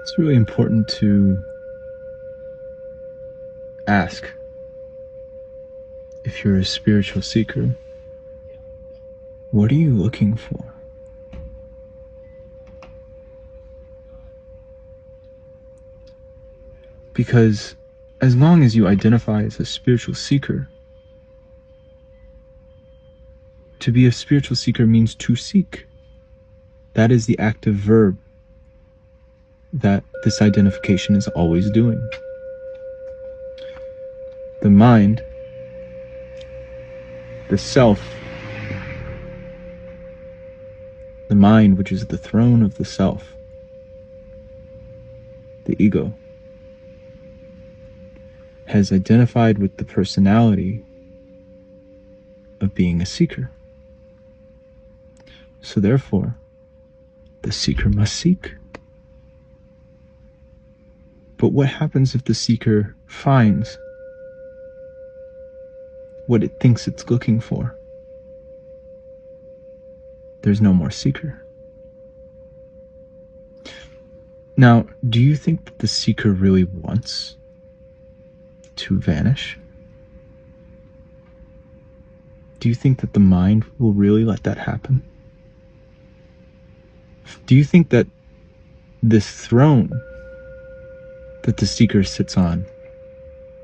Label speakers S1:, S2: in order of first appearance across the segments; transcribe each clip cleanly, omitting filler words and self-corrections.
S1: It's really important to ask, if you're a spiritual seeker, what are you looking for? Because as long as you identify as a spiritual seeker, to be a spiritual seeker means to seek. That is the active verb that this identification is always doing. The mind, the self, the mind, which is the throne of the self, the ego, has identified with the personality of being a seeker. So therefore, the seeker must seek. But what happens if the seeker finds what it thinks it's looking for? There's no more seeker. Now, do you think that the seeker really wants to vanish? Do you think that the mind will really let that happen? Do you think that this throne that the seeker sits on,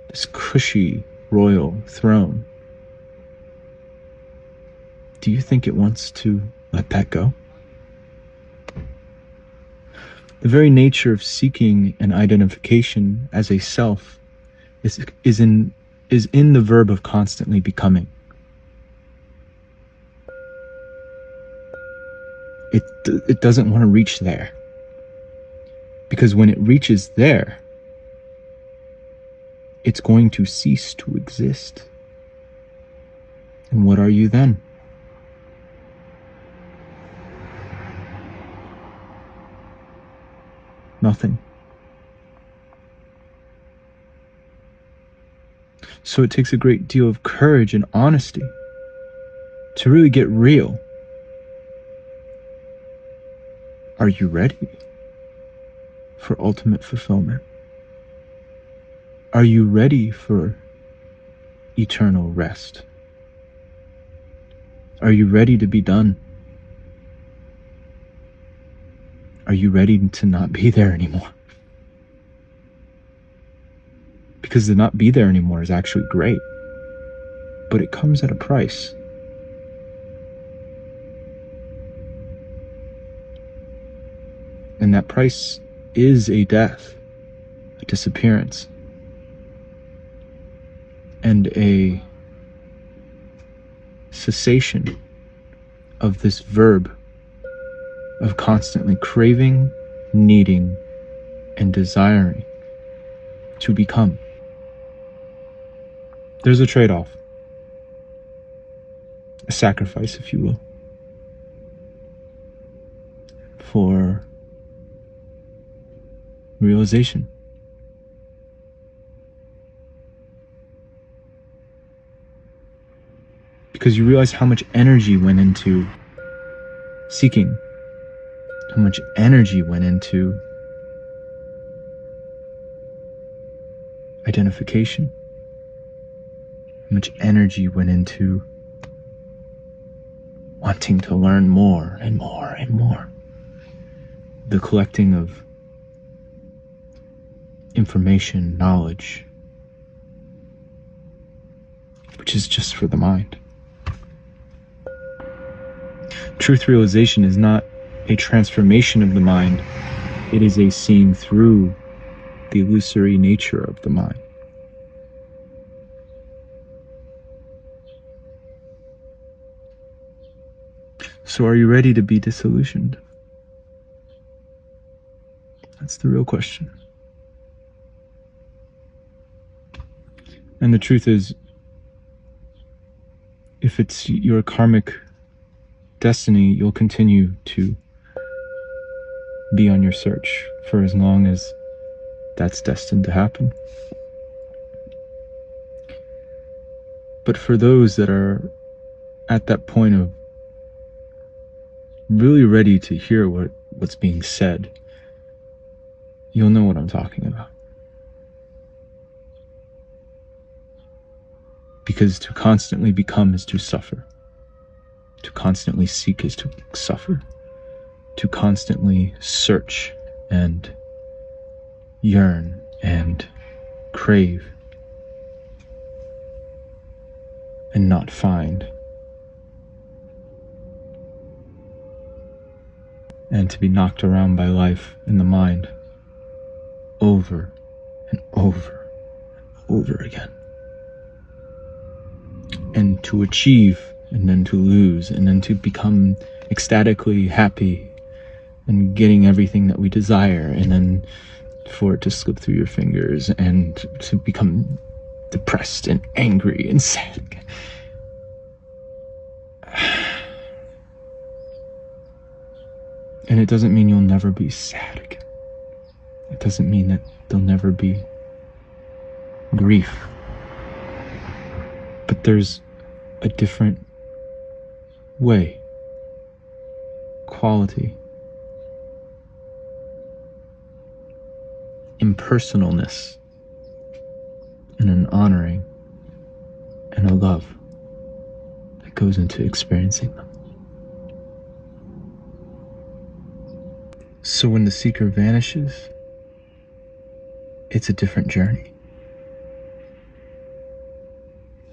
S1: this cushy royal throne, do you think it wants to let that go? The very nature of seeking an identification as a self is in the verb of constantly becoming. It doesn't want to reach there. Because when it reaches there, it's going to cease to exist. And what are you then? Nothing. So it takes a great deal of courage and honesty to really get real. Are you ready for ultimate fulfillment? Are you ready for eternal rest? Are you ready to be done? Are you ready to not be there anymore? Because to not be there anymore is actually great, but it comes at a price. And that price is a death, a disappearance, and a cessation of this verb of constantly craving, needing, and desiring to become. There's a trade-off, a sacrifice, if you will, for realization. Because you realize how much energy went into seeking, how much energy went into identification, how much energy went into wanting to learn more and more and more. The collecting of information, knowledge, which is just for the mind. Truth realization is not a transformation of the mind. It is a seeing through the illusory nature of the mind. So are you ready to be disillusioned? That's the real question. And the truth is, if it's your karmic destiny, you'll continue to be on your search for as long as that's destined to happen. But for those that are at that point of really ready to hear what's being said, you'll know what I'm talking about. Because to constantly become is to suffer. To constantly seek is to suffer. To constantly search and yearn and crave and not find. And to be knocked around by life in the mind over and over and over again. And to achieve and then to lose and then to become ecstatically happy and getting everything that we desire, and then for it to slip through your fingers and to become depressed and angry and sad again. And it doesn't mean you'll never be sad again. It doesn't mean that there'll never be grief. But there's a different way, quality, impersonalness, and an honoring and a love that goes into experiencing them. So when the seeker vanishes, it's a different journey.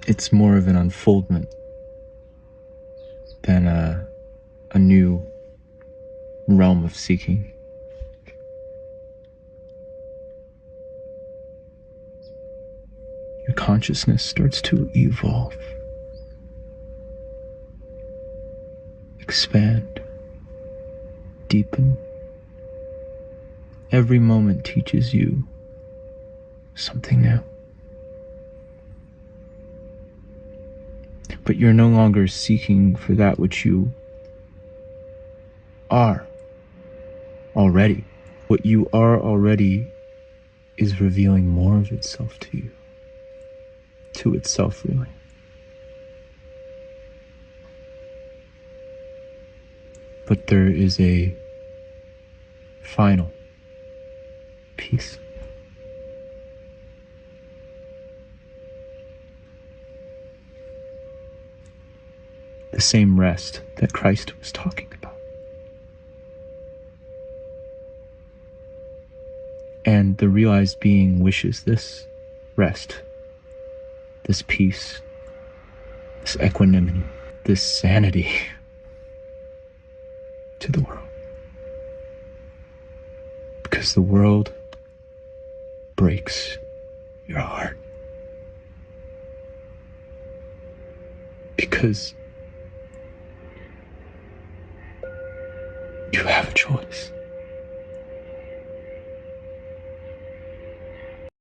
S1: It's more of an unfoldment than a new realm of seeking. Your consciousness starts to evolve, expand, deepen. Every moment teaches you something new. But you're no longer seeking for that which you are already. What you are already is revealing more of itself to you, to itself really. But there is a final peace. The same rest that Christ was talking about. And the realized being wishes this rest, this peace, this equanimity, this sanity to the world. Because the world breaks your heart. Because you have a choice.